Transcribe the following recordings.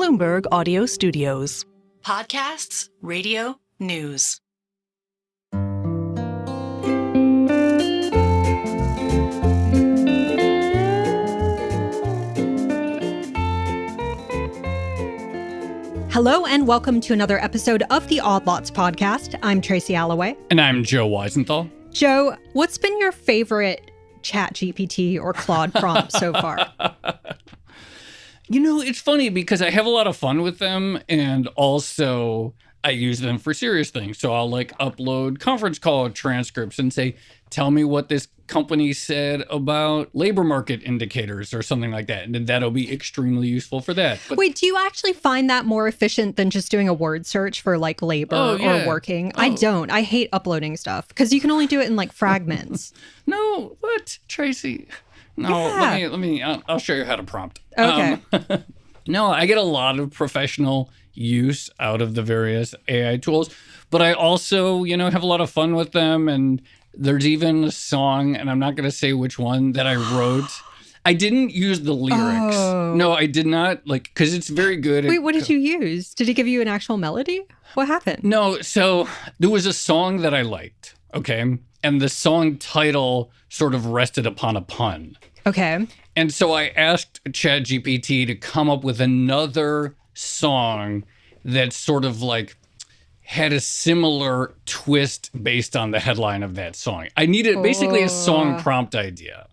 Bloomberg Audio Studios. Podcasts, radio, news. Hello and welcome to another episode of the Odd Lots podcast. I'm Tracy Alloway. And I'm Joe Weisenthal. Joe, what's been your favorite ChatGPT or Claude prompt so far? You know, it's funny because I have a lot of fun with them, and also I use them for serious things. So I'll upload conference call transcripts and say, tell me what this company said about labor market indicators or something like that. And that'll be extremely usul for that. But wait, do you actually find that more efficient than just doing a word search for labor or working? I don't. I hate uploading stuff because you can only do it in No, fragments. what, Tracy? No, yeah. I'll show you how to prompt. Okay. No, I get a lot of professional use out of the various AI tools, but I also, have a lot of fun with them. And there's even a song, and I'm not going to say which one, that I wrote. I didn't use the lyrics. Oh. No, I did not, because it's very good. Wait, what did you use? Did he give you an actual melody? What happened? No, so there was a song that I liked, okay? And the song title sort of rested upon a pun. Okay. And so I asked ChatGPT to come up with another song that sort of had a similar twist based on the headline of that song. I needed basically a song prompt idea.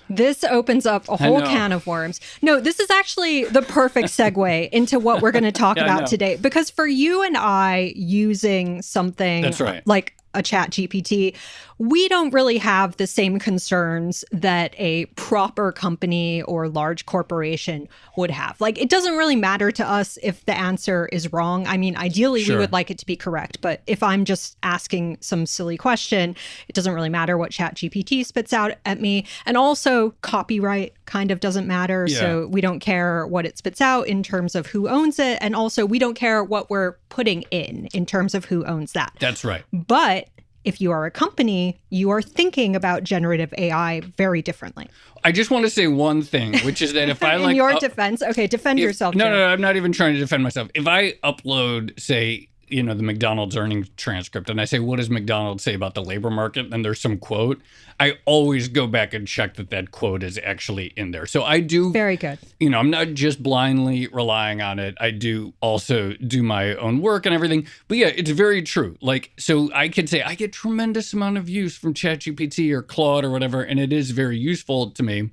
This opens up a whole can of worms. No, this is actually the perfect segue into what we're going to talk about today. Because for you and I using something That's right. like a ChatGPT, we don't really have the same concerns that a proper company or large corporation would have. It doesn't really matter to us if the answer is wrong. I mean, ideally, we would like it to be correct. But if I'm just asking some silly question, it doesn't really matter what ChatGPT spits out at me. And also, copyright kind of doesn't matter. Yeah. So we don't care what it spits out in terms of who owns it. And also, we don't care what we're putting in terms of who owns that. That's right. But if you are a company, you are thinking about generative AI very differently. I just want to say one thing, which is that if I in your defense, okay, defend yourself. No, Joe. I'm not even trying to defend myself. If I upload, say, the McDonald's earnings transcript, and I say, what does McDonald's say about the labor market? And there's some quote. I always go back and check that quote is actually in there. So I do. Very good. I'm not just blindly relying on it. I do also do my own work and everything. But yeah, it's very true. So I could say I get tremendous amount of use from ChatGPT or Claude or whatever, and it is very useful to me.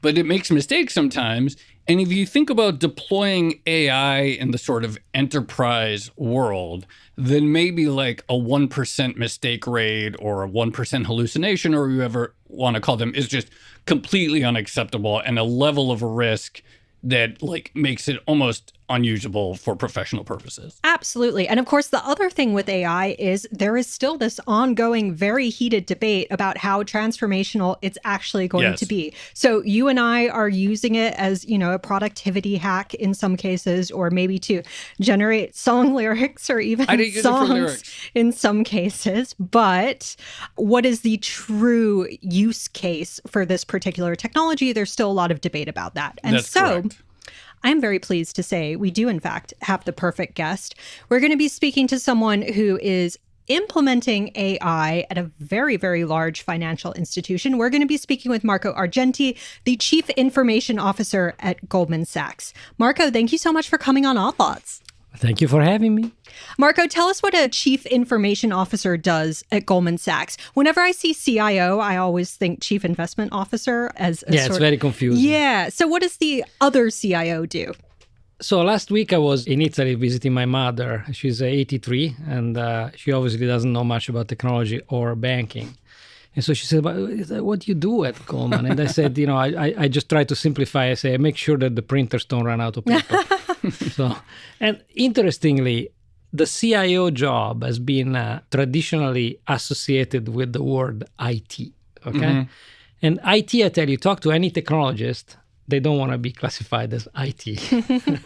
But it makes mistakes sometimes. And if you think about deploying AI in the sort of enterprise world, then maybe a 1% mistake rate or a 1% hallucination, or whatever you want to call them, is just completely unacceptable and a level of risk that makes it almost unusable for professional purposes. Absolutely. And of course, the other thing with AI is there is still this ongoing, very heated debate about how transformational it's actually going to be. So you and I are using it as, a productivity hack in some cases, or maybe to generate song lyrics or even songs in some cases. But what is the true use case for this particular technology? There's still a lot of debate about that. And That's correct. I'm very pleased to say we do, in fact, have the perfect guest. We're going to be speaking to someone who is implementing AI at a very, very large financial institution. We're going to be speaking with Marco Argenti, the Chief Information Officer at Goldman Sachs. Marco, thank you so much for coming on Odd Lots. Thank you for having me. Marco, tell us what a Chief Information Officer does at Goldman Sachs. Whenever I see CIO, I always think Chief Investment Officer as a it's very confusing. Yeah. So what does the other CIO do? So last week I was in Italy visiting my mother. She's 83, and she obviously doesn't know much about technology or banking. And so she said, what do you do at Goldman? And I said, I just try to simplify. I say, I make sure that the printers don't run out of paper. And interestingly, the CIO job has been traditionally associated with the word IT, okay? Mm-hmm. And IT, I tell you, talk to any technologist, they don't want to be classified as IT.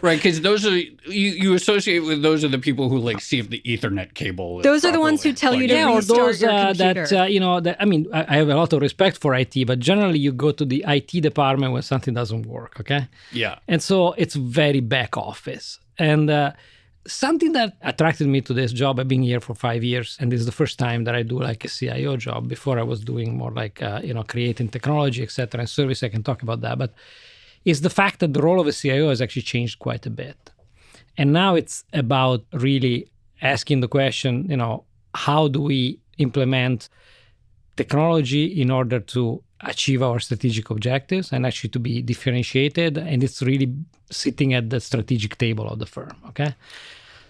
Right, because those are you associate with those are the people who like see if the Ethernet cable. Those are the ones who tell you to or restart those your computer. I have a lot of respect for IT, but generally you go to the IT department when something doesn't work. Okay. Yeah. And so it's very back office. And something that attracted me to this job, I've been here for 5 years, and this is the first time that I do like a CIO job. Before I was doing more like, creating technology, et cetera, and service. I can talk about that. But is the fact that the role of a CIO has actually changed quite a bit. And now it's about really asking the question, how do we implement technology in order to achieve our strategic objectives and actually to be differentiated? And it's really sitting at the strategic table of the firm, okay?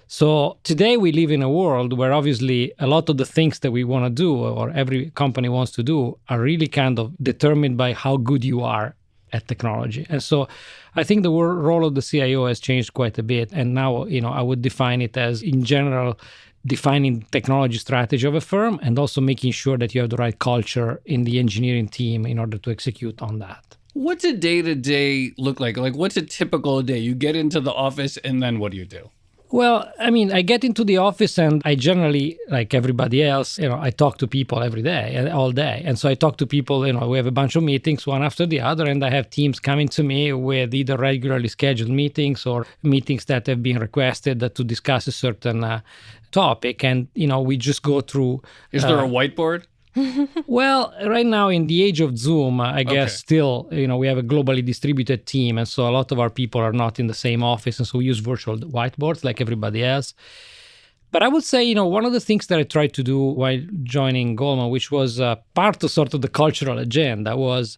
So today we live in a world where obviously a lot of the things that we want to do or every company wants to do are really kind of determined by how good you are at technology. And so I think the role of the CIO has changed quite a bit. And now, I would define it as, in general, defining technology strategy of a firm and also making sure that you have the right culture in the engineering team in order to execute on that. What's a day-to-day look like? Like, what's a typical day? You get into the office and then what do you do? Well, I get into the office and I generally, like everybody else, I talk to people every day, all day. And so I talk to people, we have a bunch of meetings, one after the other, and I have teams coming to me with either regularly scheduled meetings or meetings that have been requested to discuss a certain topic. And, we just go through. Is there a whiteboard? Well, right now in the age of Zoom, I guess still, we have a globally distributed team. And so a lot of our people are not in the same office. And so we use virtual whiteboards like everybody else. But I would say, one of the things that I tried to do while joining Goldman, which was part of sort of the cultural agenda, was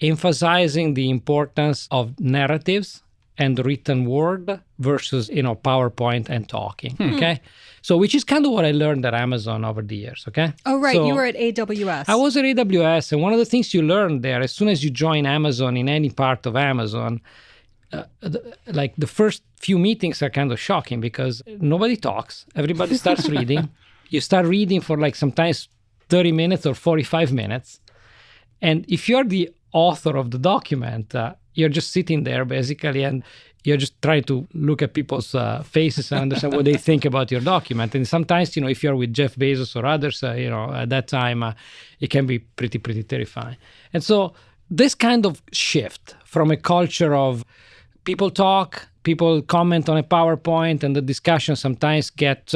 emphasizing the importance of narratives and written word versus, PowerPoint and talking, okay? So which is kind of what I learned at Amazon over the years, okay? Oh, right. So you were at AWS. I was at AWS, and one of the things you learn there, as soon as you join Amazon in any part of Amazon, the first few meetings are kind of shocking because nobody talks. Everybody starts reading. You start reading for sometimes 30 minutes or 45 minutes. And if you're the author of the document, you're just sitting there basically, and you're just trying to look at people's faces and understand what they think about your document. And sometimes, if you're with Jeff Bezos or others, at that time, it can be pretty terrifying. And so this kind of shift from a culture of people talk, people comment on a PowerPoint, and the discussion sometimes get,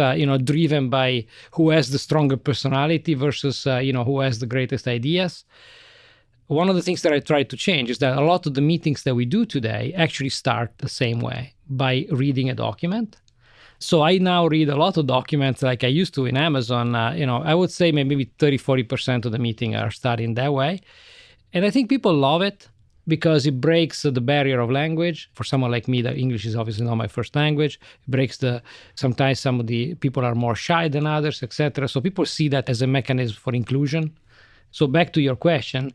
driven by who has the stronger personality versus, who has the greatest ideas. One of the things that I try to change is that a lot of the meetings that we do today actually start the same way, by reading a document. So I now read a lot of documents like I used to in Amazon. I would say maybe 30-40% of the meeting are starting that way. And I think people love it because it breaks the barrier of language. For someone like me, that English is obviously not my first language. It breaks sometimes some of the people are more shy than others, etc. So people see that as a mechanism for inclusion. So back to your question,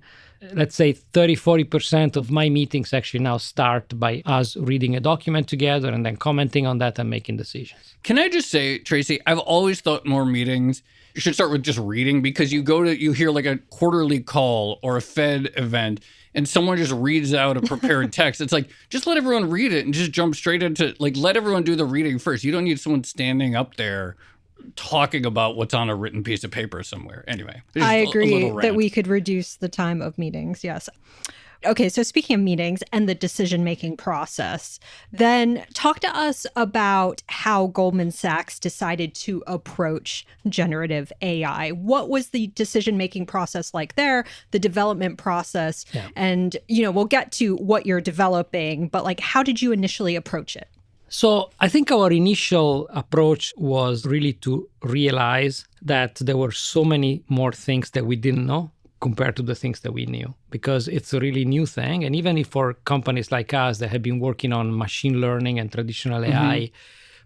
let's say 30-40% of my meetings actually now start by us reading a document together and then commenting on that and making decisions. Can I just say, Tracy, I've always thought more meetings, you should start with just reading, because you hear like a quarterly call or a Fed event and someone just reads out a prepared text. It's like, just let everyone read it and just jump straight into, let everyone do the reading first. You don't need someone standing up there talking about what's on a written piece of paper somewhere. Anyway, I agree that we could reduce the time of meetings. Yes. Okay, so speaking of meetings and the decision-making process, then talk to us about how Goldman Sachs decided to approach generative AI. What was the decision-making process like there, the development process? Yeah. And, we'll get to what you're developing, but how did you initially approach it? So I think our initial approach was really to realize that there were so many more things that we didn't know compared to the things that we knew, because it's a really new thing. And even if for companies like us that have been working on machine learning and traditional AI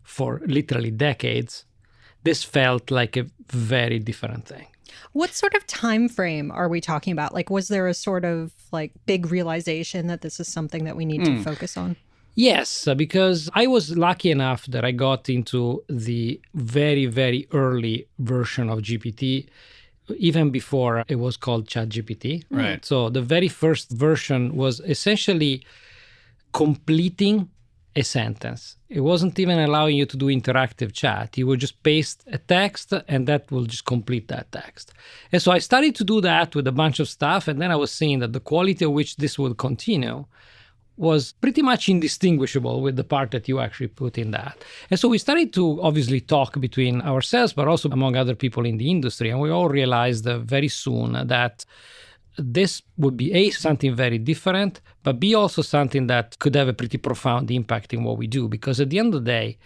for literally decades, this felt like a very different thing. What sort of time frame are we talking about? Was there a sort of big realization that this is something that we need to focus on? Yes, because I was lucky enough that I got into the very, very early version of GPT even before it was called ChatGPT. Right. So the very first version was essentially completing a sentence. It wasn't even allowing you to do interactive chat. You would just paste a text and that will just complete that text. And so I started to do that with a bunch of stuff. And then I was seeing that the quality of which this will continue was pretty much indistinguishable with the part that you actually put in that. And so we started to obviously talk between ourselves, but also among other people in the industry. And we all realized very soon that this would be A, something very different, but B, also something that could have a pretty profound impact in what we do. Because at the end of the day,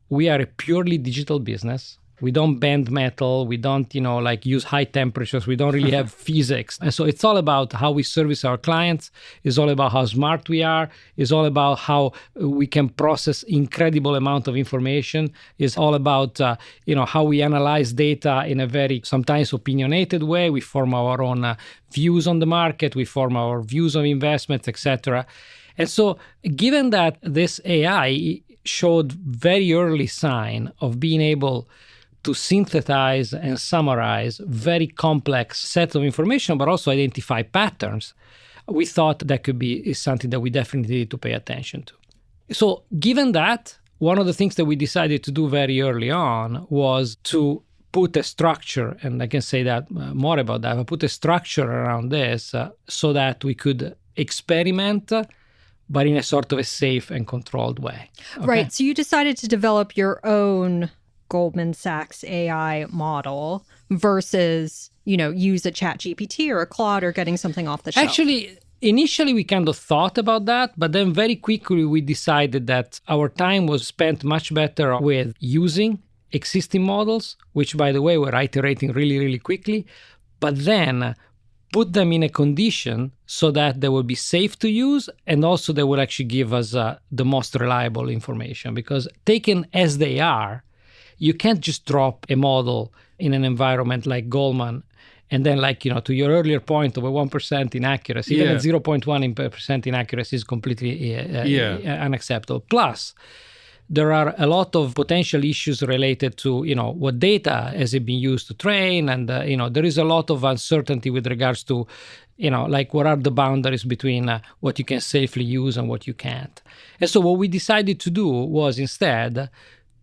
we are a purely digital business. We don't bend metal. We don't, use high temperatures. We don't really have physics. And so it's all about how we service our clients. It's all about how smart we are. It's all about how we can process incredible amount of information. It's all about, how we analyze data in a very sometimes opinionated way. We form our own views on the market. We form our views on investments, etc. And so given that this AI showed very early sign of being able to synthesize and summarize very complex sets of information, but also identify patterns, we thought that could be something that we definitely need to pay attention to. So given that, one of the things that we decided to do very early on was to put a structure, and I can say that more about that, but put a structure around this so that we could experiment, but in a sort of a safe and controlled way. Okay? Right. So you decided to develop your own Goldman Sachs AI model versus, use a ChatGPT or a Claude or getting something off the shelf. Actually, initially we kind of thought about that, but then very quickly we decided that our time was spent much better with using existing models, which, by the way, were iterating really, really quickly, but then put them in a condition so that they will be safe to use and also they will actually give us the most reliable information. Because taken as they are, you can't just drop a model in an environment like Goldman and then, to your earlier point of a 1% inaccuracy, even 0.1% inaccuracy is completely unacceptable. Plus, there are a lot of potential issues related to, what data has it been used to train. And, there is a lot of uncertainty with regards to, what are the boundaries between what you can safely use and what you can't. And so what we decided to do was instead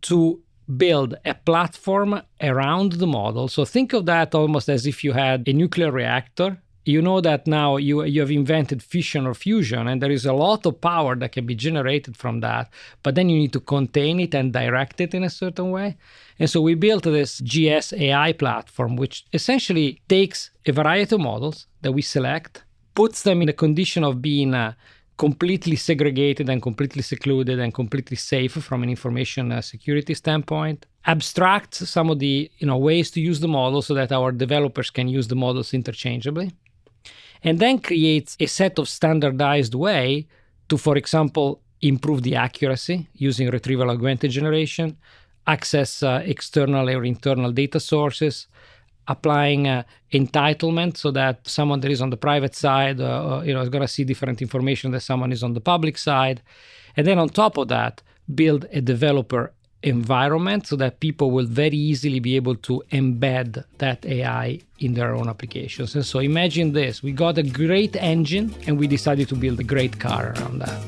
to build a platform around the model. So think of that almost as if you had a nuclear reactor. You know that now you have invented fission or fusion, and there is a lot of power that can be generated from that, but then you need to contain it and direct it in a certain way. And so we built this GS AI platform, which essentially takes a variety of models that we select, puts them in a condition of being completely segregated and completely secluded and completely safe from an information security standpoint, abstract some of the ways to use the model so that our developers can use the models interchangeably, and then creates a set of standardized way to, for example, improve the accuracy using retrieval augmented generation, access external or internal data sources, applying entitlement so that someone that is on the private side is going to see different information than someone is on the public side. And then on top of that, build a developer environment so that people will very easily be able to embed that AI in their own applications. And so imagine this, we got a great engine and we decided to build a great car around that.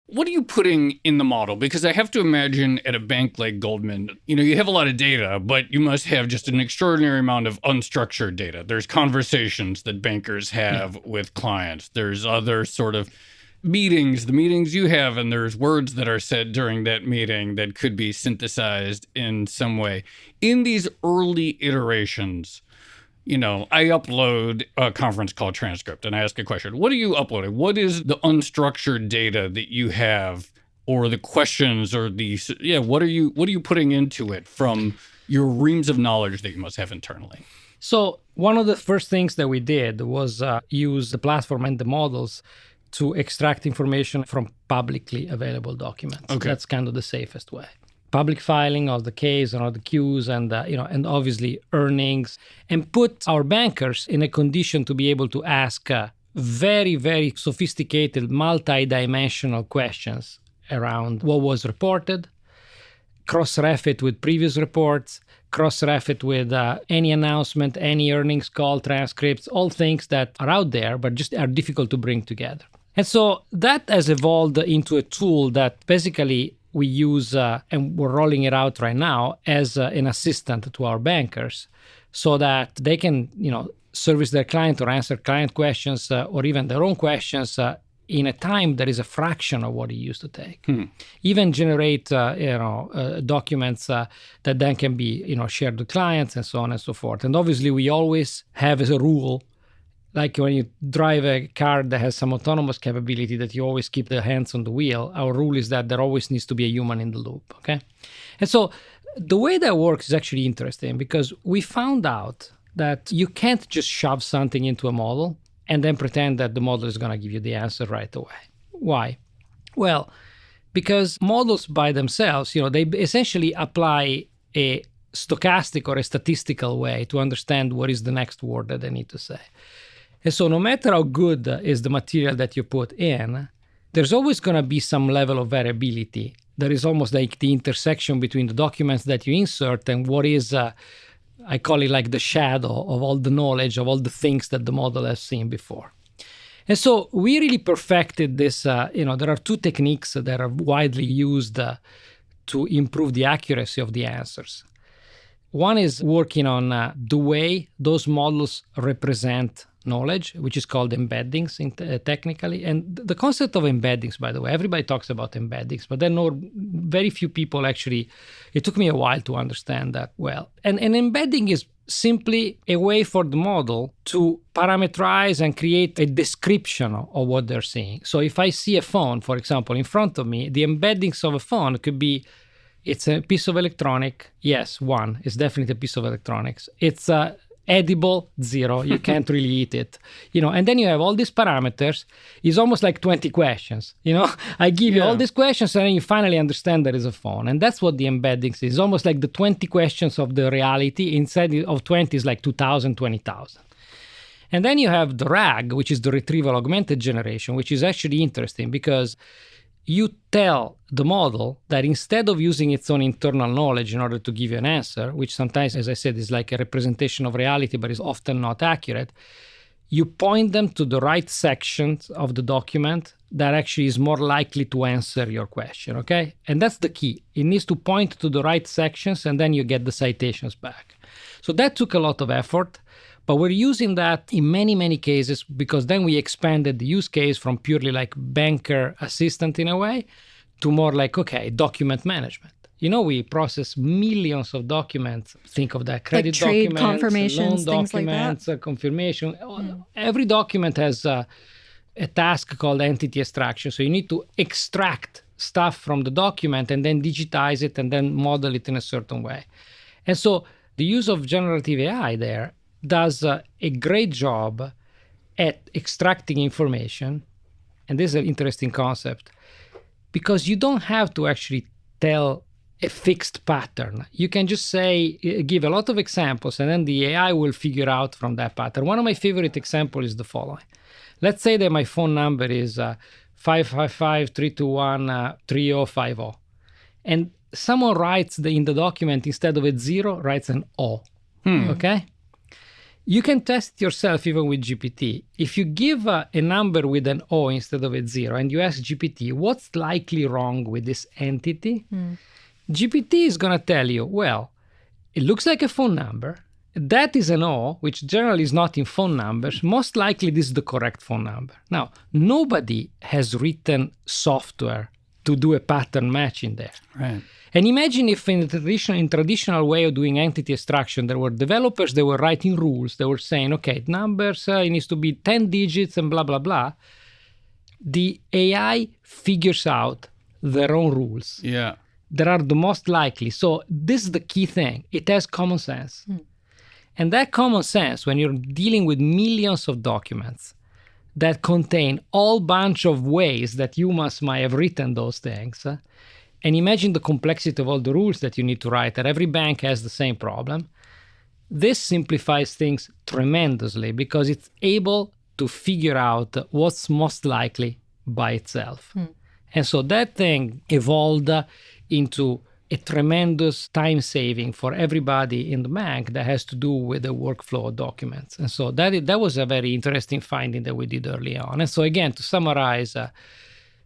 What are you putting in the model? Because I have to imagine at a bank like Goldman, you have a lot of data, but you must have just an extraordinary amount of unstructured data. There's conversations that bankers have with clients. There's other sort of meetings, the meetings you have, and there's words that are said during that meeting that could be synthesized in some way. In these early iterations, I upload a conference call transcript and I ask a question. What are you uploading? What is the unstructured data that you have, or the questions, or what are you putting into it from your reams of knowledge that you must have internally? So one of the first things that we did was use the platform and the models to extract information from publicly available documents. Okay. That's kind of the safest way. public filing of the case and all the Qs and and obviously earnings, and put our bankers in a condition to be able to ask very, very sophisticated, multi-dimensional questions around what was reported, cross-ref it with previous reports, cross-ref it with any announcement, any earnings call, transcripts, all things that are out there but just are difficult to bring together. And so that has evolved into a tool that basically we use, and we're rolling it out right now as an assistant to our bankers so that they can, service their client or answer client questions or even their own questions in a time that is a fraction of what it used to take. Even generate, documents that then can be, shared with clients and so on and so forth. And obviously, we always have as a rule, like when you drive a car that has some autonomous capability, that you always keep the hands on the wheel. Our rule is that there always needs to be a human in the loop, okay? And so the way that works is actually interesting because we found out that you can't just shove something into a model and then pretend that the model is going to give you the answer right away. Why? Well, because models by themselves, they essentially apply a stochastic or a statistical way to understand what is the next word that they need to say. And so no matter how good is the material that you put in, there's always going to be some level of variability. There is almost like the intersection between the documents that you insert and what is I call it like the shadow of all the knowledge, of all the things that the model has seen before. And so we really perfected this. There are two techniques that are widely used to improve the accuracy of the answers. One is working on the way those models represent knowledge, which is called embeddings technically. And the concept of embeddings, by the way, everybody talks about embeddings, but then very few people actually, it took me a while to understand that well. And an embedding is simply a way for the model to parameterize and create a description of what they're seeing. So if I see a phone, for example, in front of me, the embeddings of a phone could be, it's a piece of electronic. Yes, one. It's definitely a piece of electronics. It's edible, 0. You can't really eat it. And then you have all these parameters. It's almost like 20 questions. I give you all these questions and then you finally understand there is a phone. And that's what the embeddings is. It's almost like the 20 questions of the reality. Instead of 20 is like 2,000, 20,000. And then you have the RAG, which is the retrieval augmented generation, which is actually interesting because you tell the model that instead of using its own internal knowledge in order to give you an answer, which sometimes, as I said, is like a representation of reality, but is often not accurate, you point them to the right sections of the document that actually is more likely to answer your question, okay? And that's the key. It needs to point to the right sections, and then you get the citations back. So that took a lot of effort. But we're using that in many, many cases because then we expanded the use case from purely like banker assistant in a way to more like, okay, document management. We process millions of documents. Think of that, credit like trade documents, confirmations, loan things documents, like that. Confirmation. Every document has a task called entity extraction. So you need to extract stuff from the document and then digitize it and then model it in a certain way. And so the use of generative AI there does a great job at extracting information. And this is an interesting concept because you don't have to actually tell a fixed pattern. You can just say, give a lot of examples, and then the AI will figure out from that pattern. One of my favorite examples is the following. Let's say that my phone number is 555-321-3050. And someone writes in the document, instead of a 0, writes an O. Okay? You can test it yourself even with GPT. If you give a number with an O instead of a 0 and you ask GPT, what's likely wrong with this entity? GPT is going to tell you, well, it looks like a phone number. That is an O, which generally is not in phone numbers. Most likely this is the correct phone number. Now, nobody has written software to do a pattern matching there. Right. And imagine if in the traditional way of doing entity extraction, there were developers, they were writing rules. They were saying, okay, numbers, it needs to be 10 digits and blah, blah, blah. The AI figures out their own rules. Yeah. That are the most likely. So this is the key thing. It has common sense. And that common sense, when you're dealing with millions of documents that contain all bunch of ways that humans might have written those things, And imagine the complexity of all the rules that you need to write, that every bank has the same problem. This simplifies things tremendously because it's able to figure out what's most likely by itself. And so that thing evolved into a tremendous time saving for everybody in the bank that has to do with the workflow documents. And so that was a very interesting finding that we did early on. And so again, to summarize,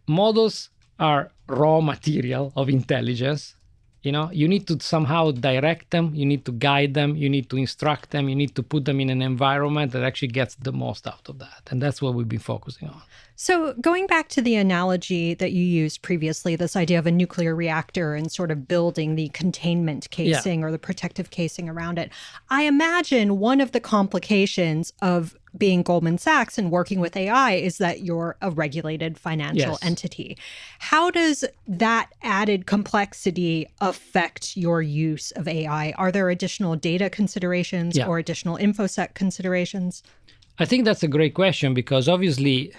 models are raw material of intelligence. You need to somehow direct them, you need to guide them, you need to instruct them, you need to put them in an environment that actually gets the most out of that. And that's what we've been focusing on. So going back to the analogy that you used previously, this idea of a nuclear reactor and sort of building the containment casing or the protective casing around it, I imagine one of the complications of being Goldman Sachs and working with AI is that you're a regulated financial entity. How does that added complexity affect your use of AI? Are there additional data considerations or additional InfoSec considerations? I think that's a great question because obviously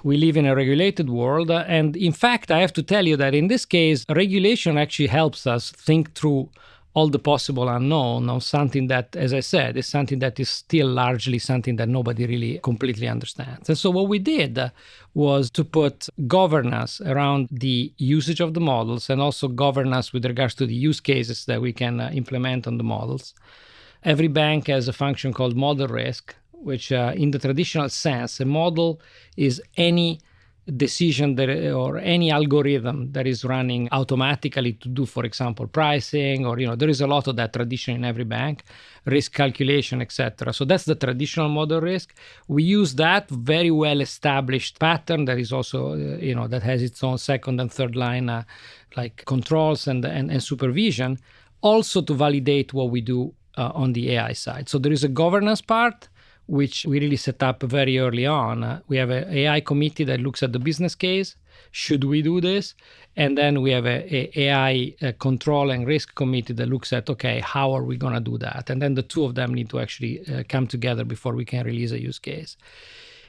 we live in a regulated world. And in fact, I have to tell you that in this case, regulation actually helps us think through all the possible unknown of something that, as I said, is something that is still largely something that nobody really completely understands. And so what we did was to put governance around the usage of the models and also governance with regards to the use cases that we can implement on the models. Every bank has a function called model risk, which in the traditional sense, a model is any decision or any algorithm that is running automatically to do, for example, pricing, or there is a lot of that tradition in every bank, risk calculation, etc. So that's the traditional model risk. We use that very well established pattern that is also that has its own second and third line like controls and supervision, also to validate what we do on the AI side. So there is a governance part, which we really set up very early on. We have an AI committee that looks at the business case. Should we do this? And then we have a AI control and risk committee that looks at, okay, how are we going to do that? And then the two of them need to actually come together before we can release a use case.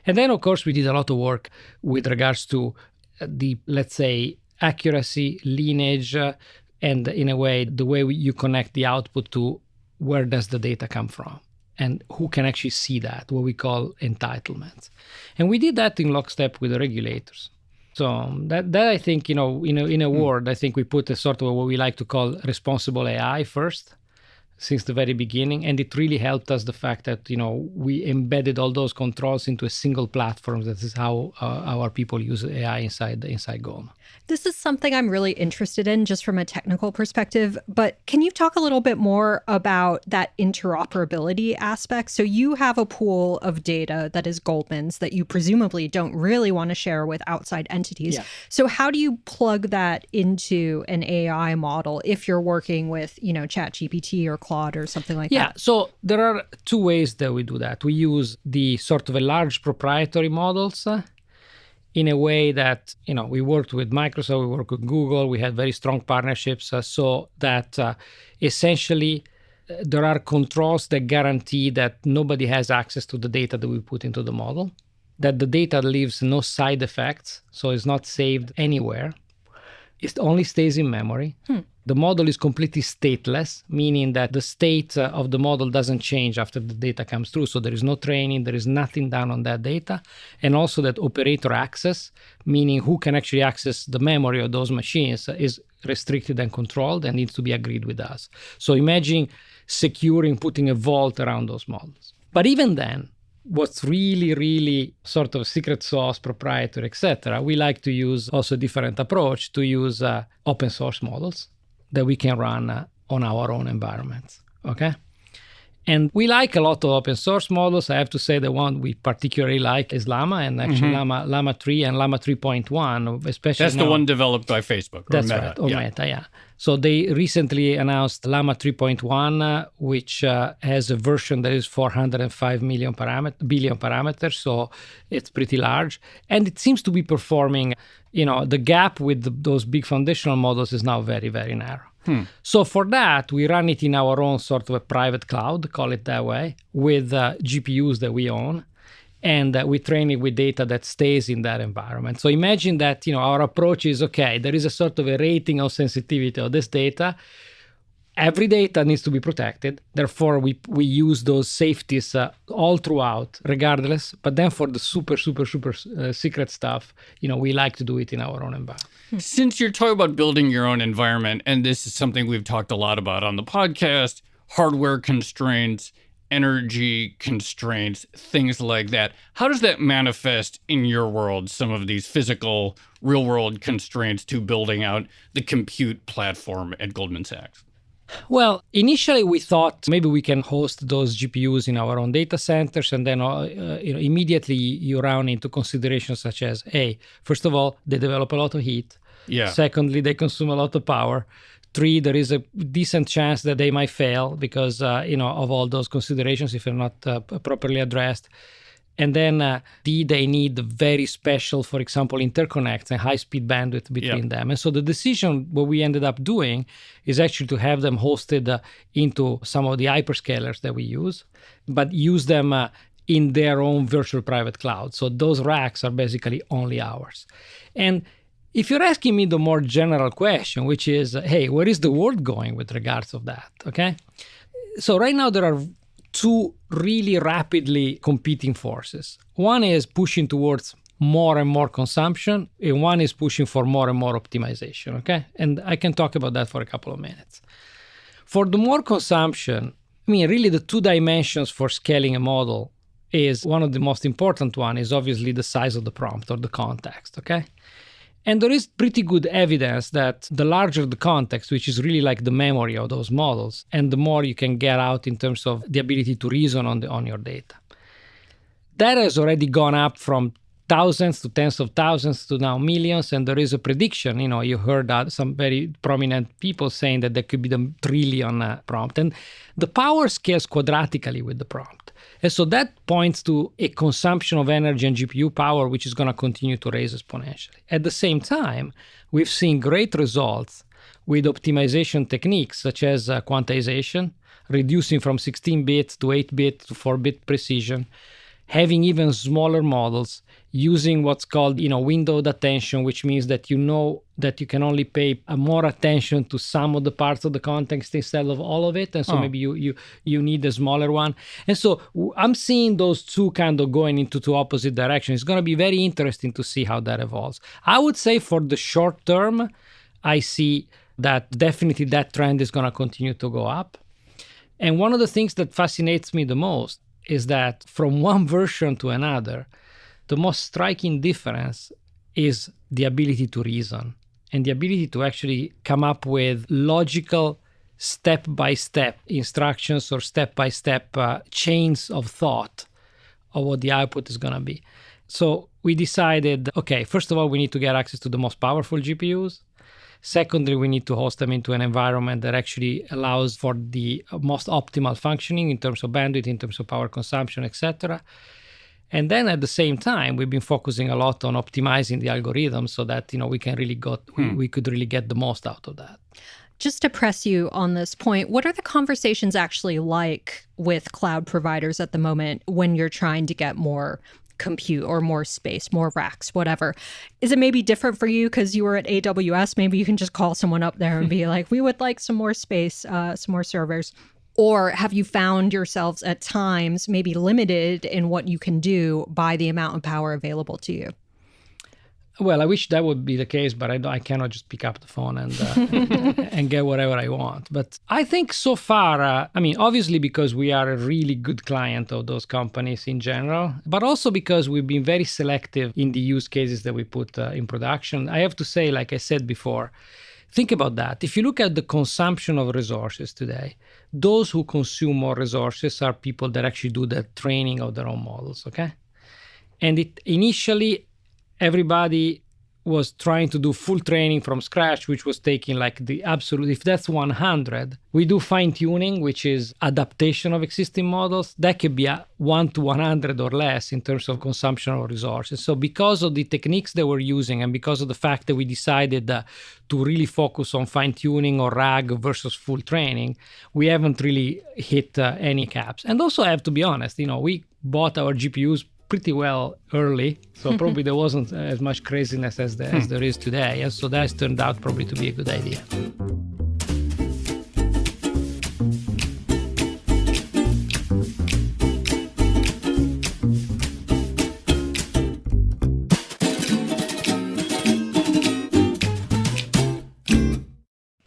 And then, of course, we did a lot of work with regards to the, let's say, accuracy, lineage, and in a way, the way you connect the output to where does the data come from. And who can actually see that, what we call entitlements. And we did that in lockstep with the regulators. So that I think, in a word, I think we put a sort of what we like to call responsible AI first, since the very beginning. And it really helped us, the fact that, we embedded all those controls into a single platform. That is how our people use AI inside Goldman. This is something I'm really interested in just from a technical perspective, but can you talk a little bit more about that interoperability aspect? So you have a pool of data that is Goldman's that you presumably don't really want to share with outside entities. Yeah. So how do you plug that into an AI model if you're working with, ChatGPT or Claude or something like that? Yeah, so there are two ways that we do that. We use the sort of a large proprietary models in a way that, we worked with Microsoft, we worked with Google, we had very strong partnerships so that essentially there are controls that guarantee that nobody has access to the data that we put into the model, that the data leaves no side effects, so it's not saved anywhere. It only stays in memory. The model is completely stateless, meaning that the state of the model doesn't change after the data comes through. So there is no training, there is nothing done on that data. And also that operator access, meaning who can actually access the memory of those machines, is restricted and controlled and needs to be agreed with us. So imagine securing, putting a vault around those models. But even then, what's really, really sort of secret sauce, proprietary, etc., we like to use also a different approach to use open source models that we can run on our own environments, okay? And we like a lot of open source models. I have to say the one we particularly like is Llama, and actually Llama 3 and Llama 3.1, especially That's the one developed by Facebook or That's Meta. Right, or Meta, yeah. So they recently announced Llama 3.1, which has a version that is 405 billion parameters, so it's pretty large. And it seems to be performing, the gap with those big foundational models is now very, very narrow. So for that, we run it in our own sort of a private cloud, call it that way, with GPUs that we own. And we train it with data that stays in that environment. So imagine that, our approach is, okay, there is a sort of a rating of sensitivity of this data. Every data needs to be protected. Therefore, we use those safeties all throughout, regardless. But then for the super secret stuff, we like to do it in our own environment. Since you're talking about building your own environment, and this is something we've talked a lot about on the podcast, hardware constraints, energy constraints, things like that. How does that manifest in your world, some of these physical, real-world constraints to building out the compute platform at Goldman Sachs? Well, initially we thought maybe we can host those GPUs in our own data centers, and then immediately you run into considerations such as, hey, first of all, they develop a lot of heat. Yeah. Secondly, they consume a lot of power. 3, there is a decent chance that they might fail because of all those considerations if they're not properly addressed. And then D, they need very special, for example, interconnects and high-speed bandwidth between them. And so the decision, what we ended up doing is actually to have them hosted into some of the hyperscalers that we use, but use them in their own virtual private cloud. So those racks are basically only ours. And if you're asking me the more general question, which is, hey, where is the world going with regards of that, okay? So right now there are 2 really rapidly competing forces. One is pushing towards more and more consumption, and one is pushing for more and more optimization, okay? And I can talk about that for a couple of minutes. For the more consumption, really the 2 dimensions for scaling a model is one of the most important one is obviously the size of the prompt or the context, okay? And there is pretty good evidence that the larger the context, which is really like the memory of those models, and the more you can get out in terms of the ability to reason on your data. That has already gone up from thousands to tens of thousands to now millions, and there is a prediction. You heard that some very prominent people saying that there could be the trillion prompt. And the power scales quadratically with the prompt. And so that points to a consumption of energy and GPU power, which is going to continue to raise exponentially. At the same time, we've seen great results with optimization techniques such as quantization, reducing from 16 bits to 8-bit to 4-bit precision, having even smaller models, using what's called windowed attention, which means that you know that you can only pay more attention to some of the parts of the context instead of all of it. And so maybe you need a smaller one. And so I'm seeing those 2 kind of going into 2 opposite directions. It's going to be very interesting to see how that evolves. I would say for the short term, I see that definitely that trend is going to continue to go up. And one of the things that fascinates me the most is that from one version to another, the most striking difference is the ability to reason and the ability to actually come up with logical step-by-step instructions or step-by-step chains of thought of what the output is going to be. So we decided, okay, first of all, we need to get access to the most powerful GPUs. Secondly, we need to host them into an environment that actually allows for the most optimal functioning in terms of bandwidth, in terms of power consumption, etc. And then at the same time, we've been focusing a lot on optimizing the algorithm so that we can really we could really get the most out of that. Just to press you on this point, what are the conversations actually like with cloud providers at the moment when you're trying to get more compute or more space, more racks, whatever? Is it maybe different for you because you were at AWS? Maybe you can just call someone up there and be like, we would like some more space, some more servers. Or have you found yourselves at times maybe limited in what you can do by the amount of power available to you? Well, I wish that would be the case, but I cannot just pick up the phone and and get whatever I want. But I think so far, obviously because we are a really good client of those companies in general, but also because we've been very selective in the use cases that we put in production. I have to say, like I said before, think about that. If you look at the consumption of resources today, those who consume more resources are people that actually do the training of their own models, okay? And initially, everybody was trying to do full training from scratch, which was taking like the absolute, if that's 100, we do fine tuning, which is adaptation of existing models. That could be 1 to 100 or less in terms of consumption of resources. So because of the techniques that we're using and because of the fact that we decided to really focus on fine tuning or RAG versus full training, we haven't really hit any caps. And also I have to be honest, we bought our GPUs pretty well early. So probably there wasn't as much craziness as there is today. And so that's turned out probably to be a good idea.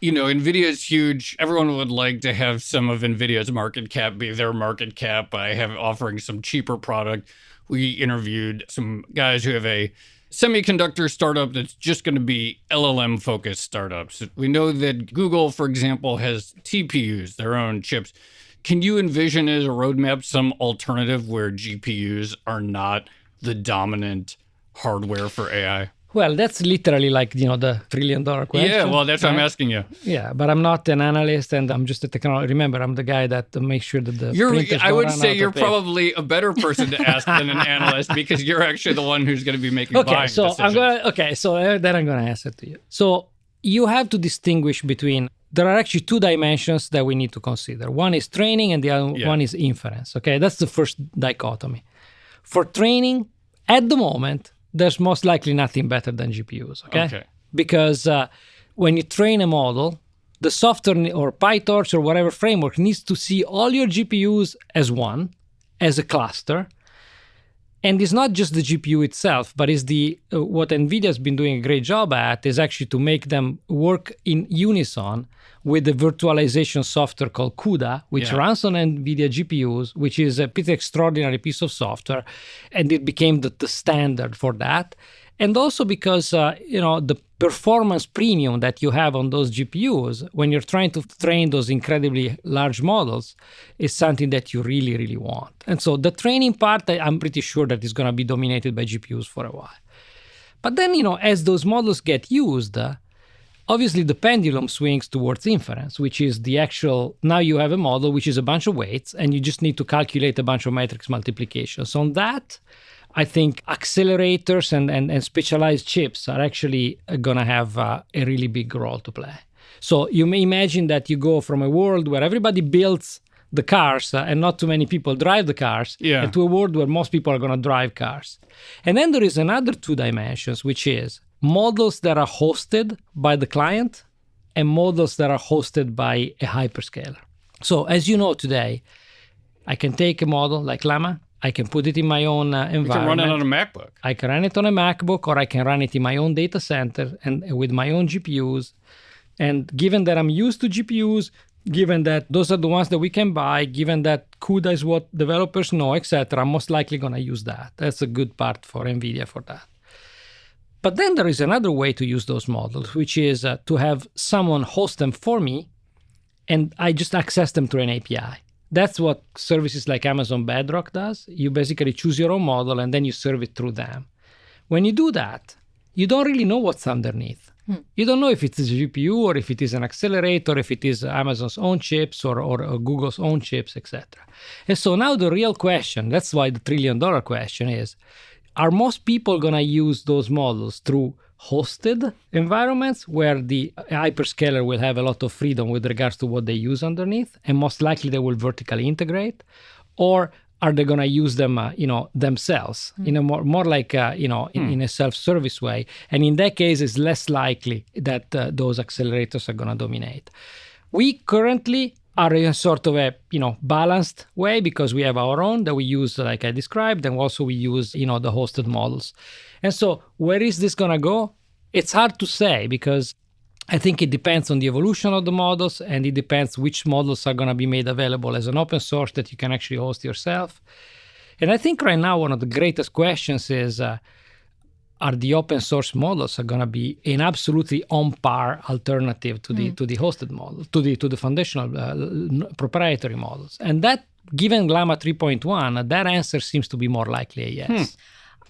You know, NVIDIA is huge. Everyone would like to have some of NVIDIA's market cap be their market cap by offering some cheaper product. We interviewed some guys who have a semiconductor startup that's just going to be LLM-focused startups. We know that Google, for example, has TPUs, their own chips. Can you envision as a roadmap some alternative where GPUs are not the dominant hardware for AI? Well, that's literally like, the $1 trillion question. Yeah, well, that's right? what I'm asking you. Yeah, but I'm not an analyst and I'm just a technology. Remember, I'm the guy that makes sure that the printers I don't would run say out you're of paper. probably a better person to ask than an analyst because you're actually the one who's going to be making buying decisions. Then I'm going to answer to you. So you have to distinguish between, there are actually two dimensions that we need to consider. One is training and the other one is inference. Okay, that's the first dichotomy. For training, at the moment, there's most likely nothing better than GPUs, okay? Because when you train a model, the software or PyTorch or whatever framework needs to see all your GPUs as one, as a cluster. And it's not just the GPU itself, but it's what NVIDIA has been doing a great job at is actually to make them work in unison with the virtualization software called CUDA, which runs on NVIDIA GPUs, which is a pretty extraordinary piece of software. And it became the standard for that. And also because, the performance premium that you have on those GPUs, when you're trying to train those incredibly large models, is something that you really, really want. And so the training part, I'm pretty sure that is going to be dominated by GPUs for a while. But then, as those models get used, obviously the pendulum swings towards inference, which is the actual, now you have a model which is a bunch of weights, and you just need to calculate a bunch of matrix multiplications. On that, I think accelerators and specialized chips are actually going to have a really big role to play. So you may imagine that you go from a world where everybody builds the cars and not too many people drive the cars, into a world where most people are going to drive cars. And then there is another two dimensions, which is models that are hosted by the client and models that are hosted by a hyperscaler. So as you know today, I can take a model like Llama, I can put it in my own environment. You can run it on a MacBook. I can run it on a MacBook, or I can run it in my own data center and with my own GPUs. And given that I'm used to GPUs, given that those are the ones that we can buy, given that CUDA is what developers know, etc., I'm most likely going to use that. That's a good part for NVIDIA for that. But then there is another way to use those models, which is to have someone host them for me, and I just access them through an API. That's what services like Amazon Bedrock does. You basically choose your own model, and then you serve it through them. When you do that, you don't really know what's underneath. You don't know if it's a GPU or if it is an accelerator, if it is Amazon's own chips or Google's own chips, etc. And so now the real question, that's why the $1 trillion question is, are most people going to use those models through hosted environments where the hyperscaler will have a lot of freedom with regards to what they use underneath, and most likely they will vertically integrate? Or are they going to use them, themselves in a more like, in a self-service way? And in that case, it's less likely that those accelerators are going to dominate. We currently are in sort of a, balanced way because we have our own that we use, like I described, and also we use, the hosted models. And so where is this going to go? It's hard to say because I think it depends on the evolution of the models, and it depends which models are going to be made available as an open source that you can actually host yourself. And I think right now one of the greatest questions is, are the open source models are going to be an absolutely on par alternative to the hosted model, to the foundational proprietary models? And that, given Llama 3.1, that answer seems to be more likely a yes.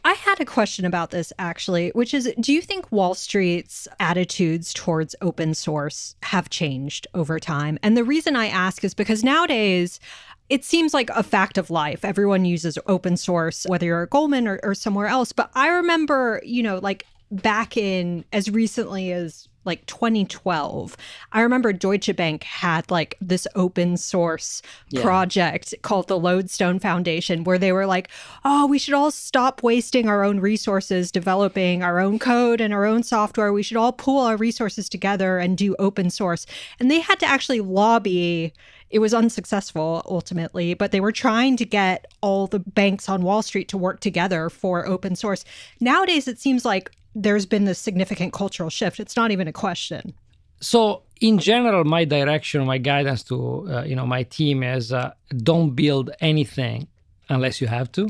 I had a question about this, actually, which is, do you think Wall Street's attitudes towards open source have changed over time? And the reason I ask is because nowadays, it seems like a fact of life. Everyone uses open source, whether you're at Goldman or somewhere else. But I remember, like back in as recently as like 2012. I remember Deutsche Bank had like this open source project called the Lodestone Foundation, where they were like, oh, we should all stop wasting our own resources developing our own code and our own software. We should all pool our resources together and do open source. And they had to actually lobby. It was unsuccessful ultimately, but they were trying to get all the banks on Wall Street to work together for open source. Nowadays, it seems like there's been this significant cultural shift. It's not even a question. So in general, my direction, my guidance to my team is don't build anything unless you have to.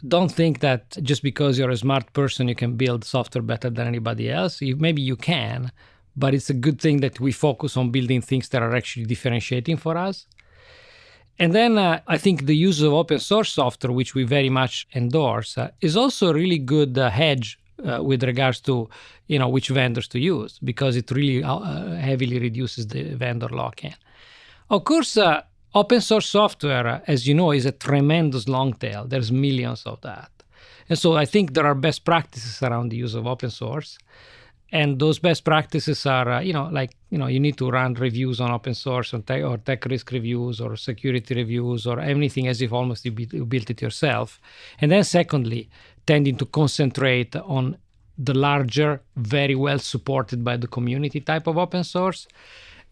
Don't think that just because you're a smart person, you can build software better than anybody else. Maybe you can, but it's a good thing that we focus on building things that are actually differentiating for us. And then I think the use of open source software, which we very much endorse, is also a really good hedge with regards to which vendors to use, because it really heavily reduces the vendor lock-in. Of course, open source software, as you know, is a tremendous long tail. There's millions of that. And so I think there are best practices around the use of open source. And those best practices are, you need to run reviews on open source or tech risk reviews or security reviews or anything as if almost you built it yourself. And then secondly, tending to concentrate on the larger, very well supported by the community type of open source.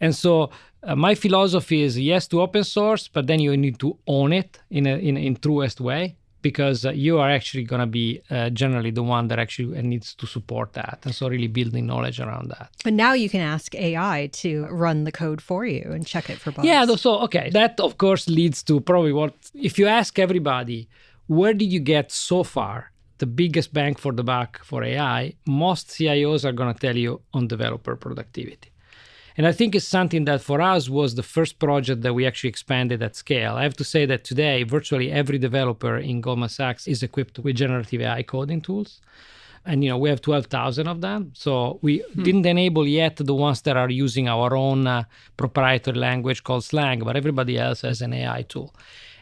And so my philosophy is yes to open source, but then you need to own it in truest way, because you are actually going to be generally the one that actually needs to support that. And so really building knowledge around that. But now you can ask AI to run the code for you and check it for bugs. Yeah, so, okay. That, of course, leads to probably if you ask everybody, where did you get so far the biggest bang for the buck for AI? Most CIOs are going to tell you on developer productivity. And I think it's something that for us was the first project that we actually expanded at scale. I have to say that today, virtually every developer in Goldman Sachs is equipped with generative AI coding tools. And, we have 12,000 of them. So we didn't enable yet the ones that are using our own proprietary language called slang, but everybody else has an AI tool.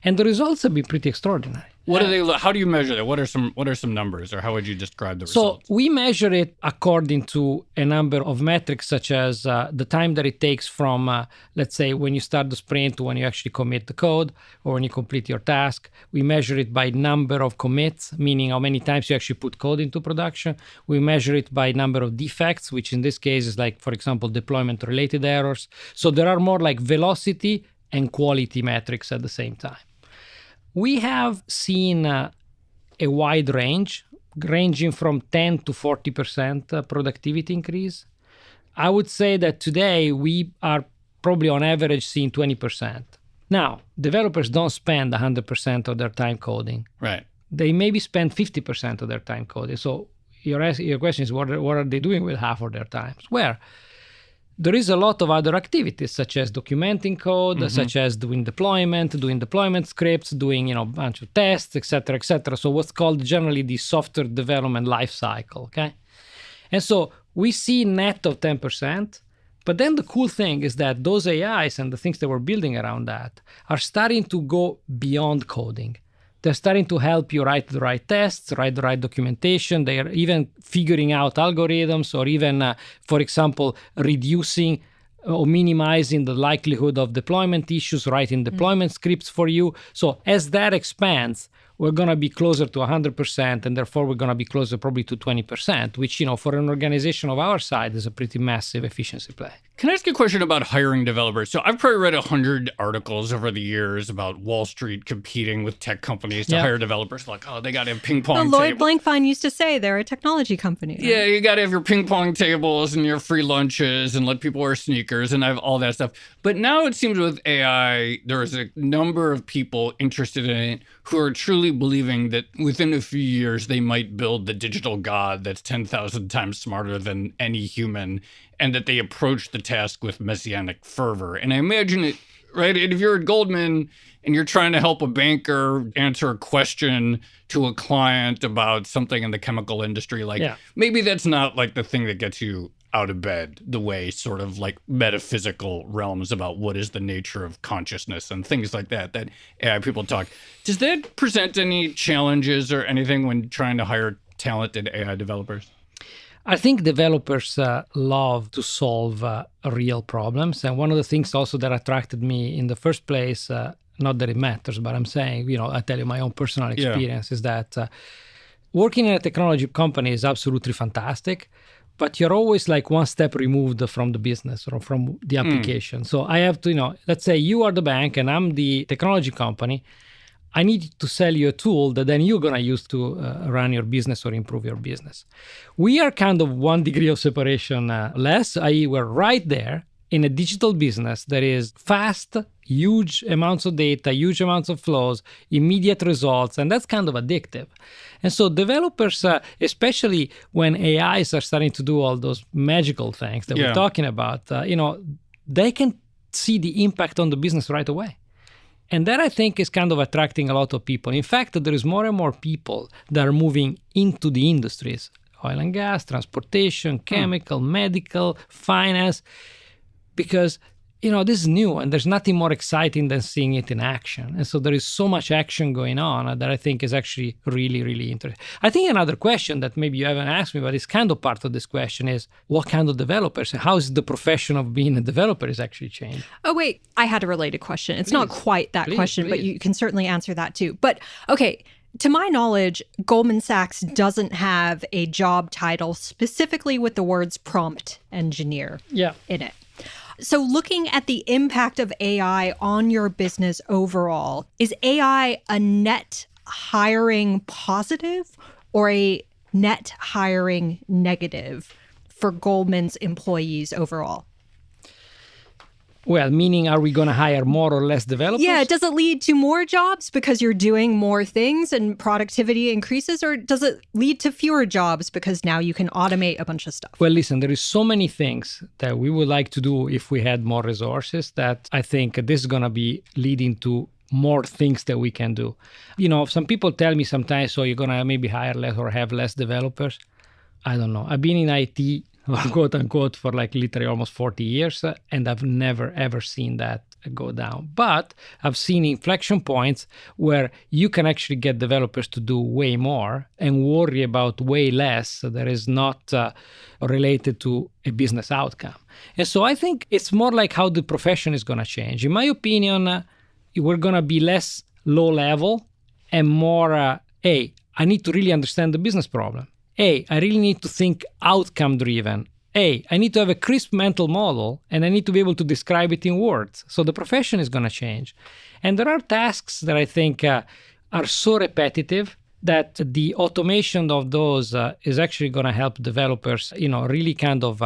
And the results have been pretty extraordinary. What do they? How do you measure that? What are some numbers, or how would you describe the results? So we measure it according to a number of metrics, such as the time that it takes from, let's say, when you start the sprint to when you actually commit the code or when you complete your task. We measure it by number of commits, meaning how many times you actually put code into production. We measure it by number of defects, which in this case is like, for example, deployment-related errors. So there are more like velocity and quality metrics at the same time. We have seen a wide range, ranging from 10 to 40% productivity increase. I would say that today we are probably on average seeing 20%. Now, developers don't spend 100% of their time coding. Right. They maybe spend 50% of their time coding. So your question is, what are they doing with half of their time? Well, there is a lot of other activities, such as documenting code, such as doing deployment scripts, doing a bunch of tests, etc., etc. So what's called generally the software development life cycle. Okay, and so we see net of 10%. But then the cool thing is that those AIs and the things that we're building around that are starting to go beyond coding. They're starting to help you write the right tests, write the right documentation. They are even figuring out algorithms, or even, for example, reducing or minimizing the likelihood of deployment issues, writing deployment scripts for you. So as that expands, we're going to be closer to 100%, and therefore we're going to be closer probably to 20%, which, for an organization of our side is a pretty massive efficiency play. Can I ask you a question about hiring developers? So I've probably read 100 articles over the years about Wall Street competing with tech companies to hire developers. Like, they got to have ping pong tables. Lloyd Blankfein used to say they're a technology company. Right? Yeah, you got to have your ping pong tables and your free lunches and let people wear sneakers and have all that stuff. But now it seems with AI, there is a number of people interested in it who are truly believing that within a few years, they might build the digital god that's 10,000 times smarter than any human, and that they approach the task with messianic fervor. And I imagine it, right? And if you're at Goldman and you're trying to help a banker answer a question to a client about something in the chemical industry, maybe that's not like the thing that gets you out of bed, the way sort of like metaphysical realms about what is the nature of consciousness and things like that AI people talk. Does that present any challenges or anything when trying to hire talented AI developers? I think developers love to solve real problems. And one of the things also that attracted me in the first place, not that it matters, but I'm saying, I tell you my own personal experience is that working in a technology company is absolutely fantastic, but you're always like one step removed from the business or from the application. So I have to, let's say you are the bank and I'm the technology company. I need to sell you a tool that then you're going to use to run your business or improve your business. We are kind of 1 degree of separation less, i.e. we're right there in a digital business that is fast, huge amounts of data, huge amounts of flows, immediate results, and that's kind of addictive. And so developers, especially when AIs are starting to do all those magical things that we're talking about, they can see the impact on the business right away. And that, I think, is kind of attracting a lot of people. In fact, there is more and more people that are moving into the industries, oil and gas, transportation, chemical, medical, finance, because, this is new and there's nothing more exciting than seeing it in action. And so there is so much action going on that I think is actually really, really interesting. I think another question that maybe you haven't asked me, but it's kind of part of this question is what kind of developers and how is the profession of being a developer is actually changing? Oh, wait, I had a related question. It's not quite that question, but you can certainly answer that too. But okay, to my knowledge, Goldman Sachs doesn't have a job title specifically with the words prompt engineer in it. So looking at the impact of AI on your business overall, is AI a net hiring positive or a net hiring negative for Goldman's employees overall? Well, meaning are we going to hire more or less developers? Yeah, does it lead to more jobs because you're doing more things and productivity increases, or does it lead to fewer jobs because now you can automate a bunch of stuff? Well, listen, there is so many things that we would like to do if we had more resources that I think this is going to be leading to more things that we can do. Some people tell me sometimes, so you're going to maybe hire less or have less developers. I don't know. I've been in IT quote unquote for like literally almost 40 years and I've never ever seen that go down. But I've seen inflection points where you can actually get developers to do way more and worry about way less that is not related to a business outcome. And so I think it's more like how the profession is going to change. In my opinion, we're going to be less low level and more, I need to really understand the business problem. I really need to think outcome driven. I need to have a crisp mental model and I need to be able to describe it in words. So the profession is going to change. And there are tasks that I think are so repetitive that the automation of those is actually going to help developers, really kind of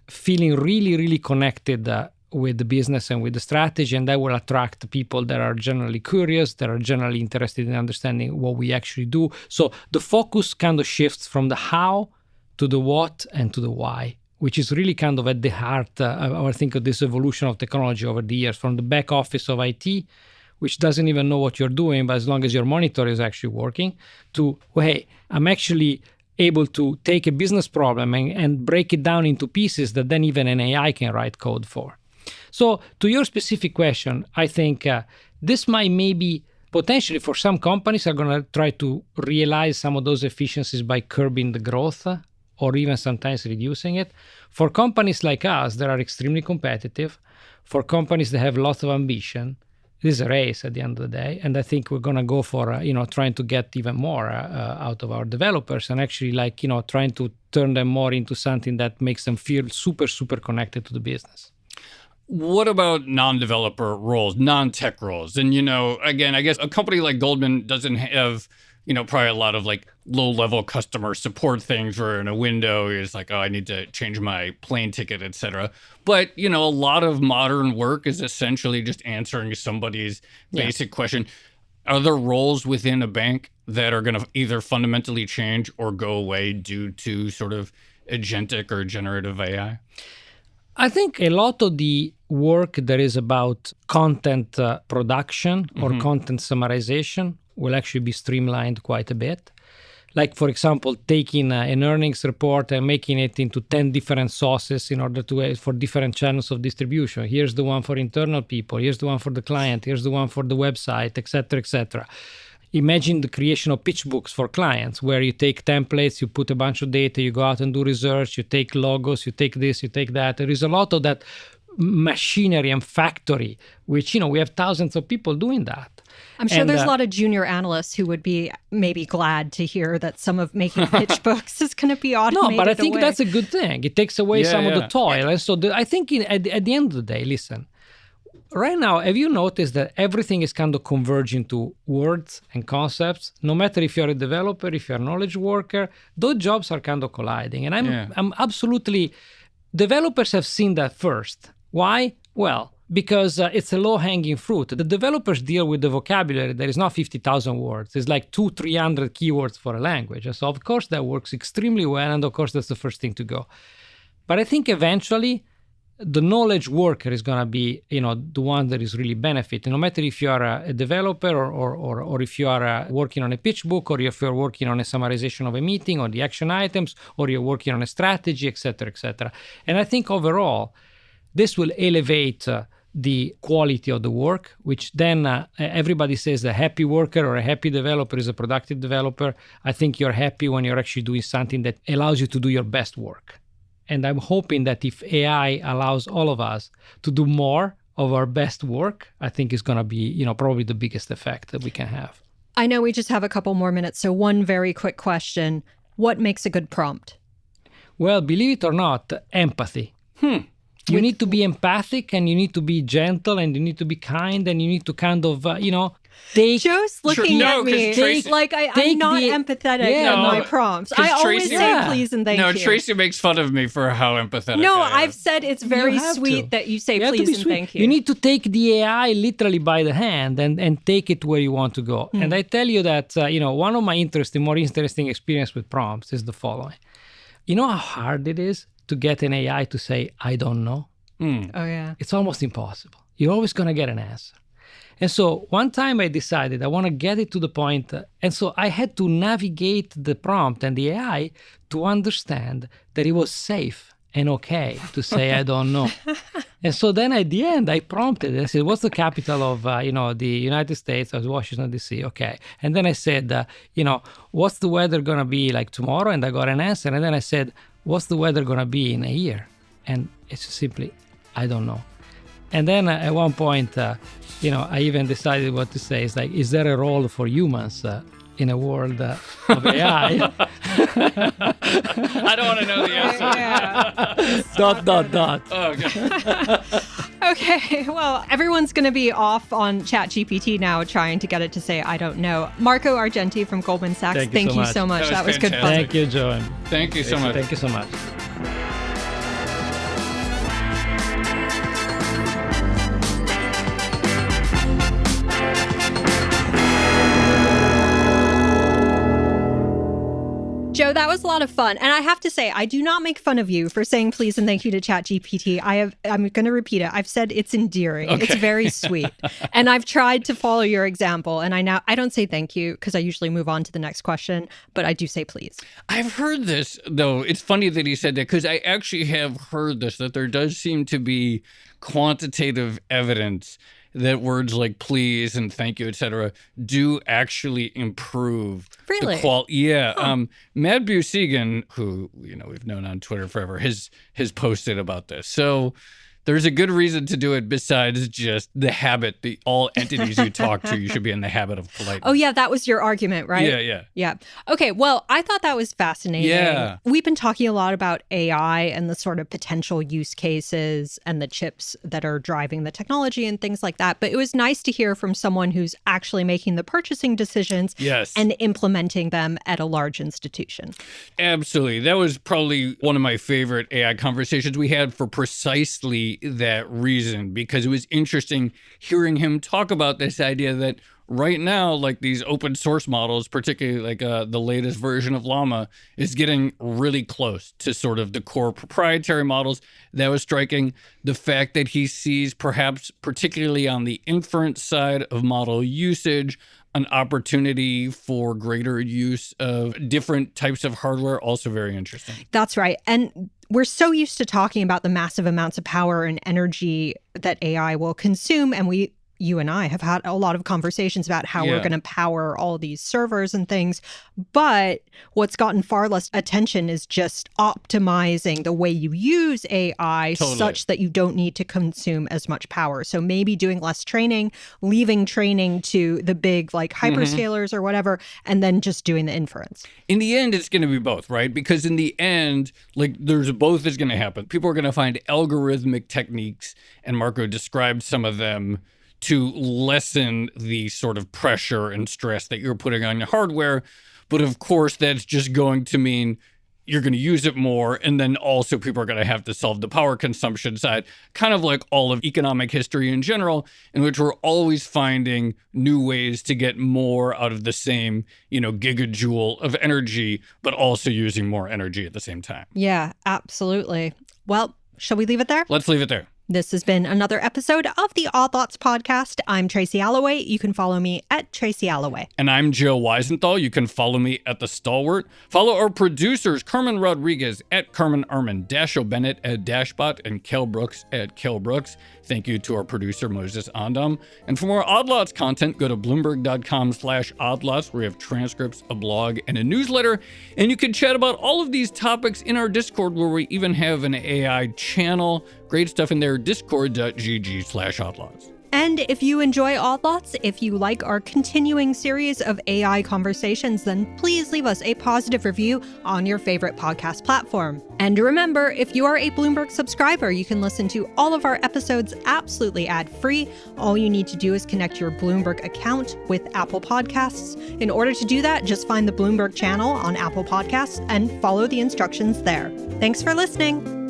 feeling really, really connected with the business and with the strategy, and that will attract people that are generally curious, that are generally interested in understanding what we actually do. So the focus kind of shifts from the how to the what and to the why, which is really kind of at the heart, I think, of this evolution of technology over the years, from the back office of IT, which doesn't even know what you're doing, but as long as your monitor is actually working, to, I'm actually able to take a business problem and break it down into pieces that then even an AI can write code for. So to your specific question, I think this might maybe potentially for some companies are going to try to realize some of those efficiencies by curbing the growth or even sometimes reducing it. For companies like us that are extremely competitive, for companies that have lots of ambition, this is a race at the end of the day. And I think we're going to go for, trying to get even more out of our developers and actually trying to turn them more into something that makes them feel super, super connected to the business. What about non-developer roles, non-tech roles? And, again, I guess a company like Goldman doesn't have, probably a lot of like low-level customer support things where in a window it's like, I need to change my plane ticket, et cetera. But, a lot of modern work is essentially just answering somebody's basic question. Are there roles within a bank that are going to either fundamentally change or go away due to sort of agentic or generative AI? I think a lot of the work that is about content production or content summarization will actually be streamlined quite a bit. Like, for example, taking an earnings report and making it into 10 different sources in order to for different channels of distribution. Here's the one for internal people. Here's the one for the client. Here's the one for the website, et cetera, et cetera. Imagine the creation of pitch books for clients where you take templates, you put a bunch of data, you go out and do research, you take logos, you take this, you take that. There is a lot of that machinery and factory, which, we have thousands of people doing that. I'm sure there's a lot of junior analysts who would be maybe glad to hear that some of making pitch books is going to be automated. No, but I think away. that's a good thing. It takes away some of the toil. And so I think at the end of the day, listen, right now, have you noticed that everything is kind of converging to words and concepts? No matter if you're a developer, if you're a knowledge worker, those jobs are kind of colliding. And I'm absolutely, developers have seen that first. Why? Well, because it's a low-hanging fruit. The developers deal with the vocabulary that is not 50,000 words. It's like 200-300 keywords for a language. And so, of course, that works extremely well. And, of course, that's the first thing to go. But I think eventually the knowledge worker is going to be, the one that is really benefiting. No matter if you are a developer or if you are working on a pitch book or if you're working on a summarization of a meeting or the action items or you're working on a strategy, et cetera, et cetera. And I think overall, this will elevate the quality of the work, which then everybody says a happy worker or a happy developer is a productive developer. I think you're happy when you're actually doing something that allows you to do your best work. And I'm hoping that if AI allows all of us to do more of our best work, I think it's going to be, probably the biggest effect that we can have. I know we just have a couple more minutes, so one very quick question. What makes a good prompt? Well, believe it or not, empathy. You need to be empathic and you need to be gentle and you need to be kind and you need to kind of, take... Joe's looking at me Tracy, like I'm not empathetic in my prompts. I always say please and thank you. No, Tracy makes fun of me for how empathetic No, I am. I've said it's very sweet that you say please and thank you. You need to take the AI literally by the hand and take it where you want to go. And I tell you that, one of my more interesting experience with prompts is the following. You know how hard it is to get an AI to say, I don't know? Oh, yeah. It's almost impossible. You're always going to get an answer. And so one time I decided I want to get it to the point, and so I had to navigate the prompt and the AI to understand that it was safe and okay to say, I don't know. And so then at the end, I prompted, I said, what's the capital of, the United States? It was Washington, D.C. Okay. And then I said, what's the weather going to be like tomorrow? And I got an answer. And then I said, what's the weather going to be in a year? And it's simply, I don't know. And then at one point, I even decided what to say. It's like, is there a role for humans in a world of AI? I don't want to know the answer. Yeah. ... Oh, okay. Okay, well, everyone's going to be off on ChatGPT now trying to get it to say, I don't know. Marco Argenti from Goldman Sachs, thank you so much. That was good fun. Thank you, Joan. Thank you so much. Thank you so much. Joe, that was a lot of fun. And I have to say, I do not make fun of you for saying please and thank you to ChatGPT. I'm going to repeat it. I've said it's endearing. Okay. It's very sweet. And I've tried to follow your example. And I don't say thank you because I usually move on to the next question, but I do say please. I've heard this, though. It's funny that he said that because I actually have heard this, that there does seem to be quantitative evidence that words like please and thank you, et cetera, do actually improve the quality. Yeah. Huh. Matt Busegan, who, we've known on Twitter forever, has posted about this. So there's a good reason to do it besides just the habit. All entities you talk to, you should be in the habit of politeness. Oh, yeah. That was your argument, right? Yeah. Okay. Well, I thought that was fascinating. Yeah. We've been talking a lot about AI and the sort of potential use cases and the chips that are driving the technology and things like that. But it was nice to hear from someone who's actually making the purchasing decisions and implementing them at a large institution. Absolutely. That was probably one of my favorite AI conversations we had for precisely that reason, because it was interesting hearing him talk about this idea that right now, like these open source models, particularly like the latest version of Llama, is getting really close to sort of the core proprietary models. That was striking. The fact that he sees, perhaps particularly on the inference side of model usage, an opportunity for greater use of different types of hardware, also very interesting. That's right. And we're so used to talking about the massive amounts of power and energy that AI will consume, and we you and I have had a lot of conversations about how we're going to power all these servers and things. But what's gotten far less attention is just optimizing the way you use AI such that you don't need to consume as much power. So maybe doing less training, leaving training to the big like hyperscalers or whatever, and then just doing the inference. In the end, it's going to be both, right? Because in the end, like there's both is going to happen. People are going to find algorithmic techniques, and Marco described some of them, to lessen the sort of pressure and stress that you're putting on your hardware. But of course, that's just going to mean you're going to use it more. And then also people are going to have to solve the power consumption side, kind of like all of economic history in general, in which we're always finding new ways to get more out of the same, gigajoule of energy, but also using more energy at the same time. Yeah, absolutely. Well, shall we leave it there? Let's leave it there. This has been another episode of the Odd Lots podcast. I'm Tracy Alloway. You can follow me at Tracy Alloway. And I'm Joe Weisenthal. You can follow me at The Stalwart. Follow our producers, Carmen Rodriguez at Carmen Arman, Dashiell Bennett at Dashbot, and Kel Brooks at Kel Brooks. Thank you to our producer, Moses Andam. And for more Odd Lots content, go to Bloomberg.com/oddlots, where we have transcripts, a blog, and a newsletter. And you can chat about all of these topics in our Discord, where we even have an AI channel. Great stuff in there, discord.gg/oddlots. And if you enjoy Odd Lots, if you like our continuing series of AI conversations, then please leave us a positive review on your favorite podcast platform. And remember, if you are a Bloomberg subscriber, you can listen to all of our episodes absolutely ad-free. All you need to do is connect your Bloomberg account with Apple Podcasts. In order to do that, just find the Bloomberg channel on Apple Podcasts and follow the instructions there. Thanks for listening.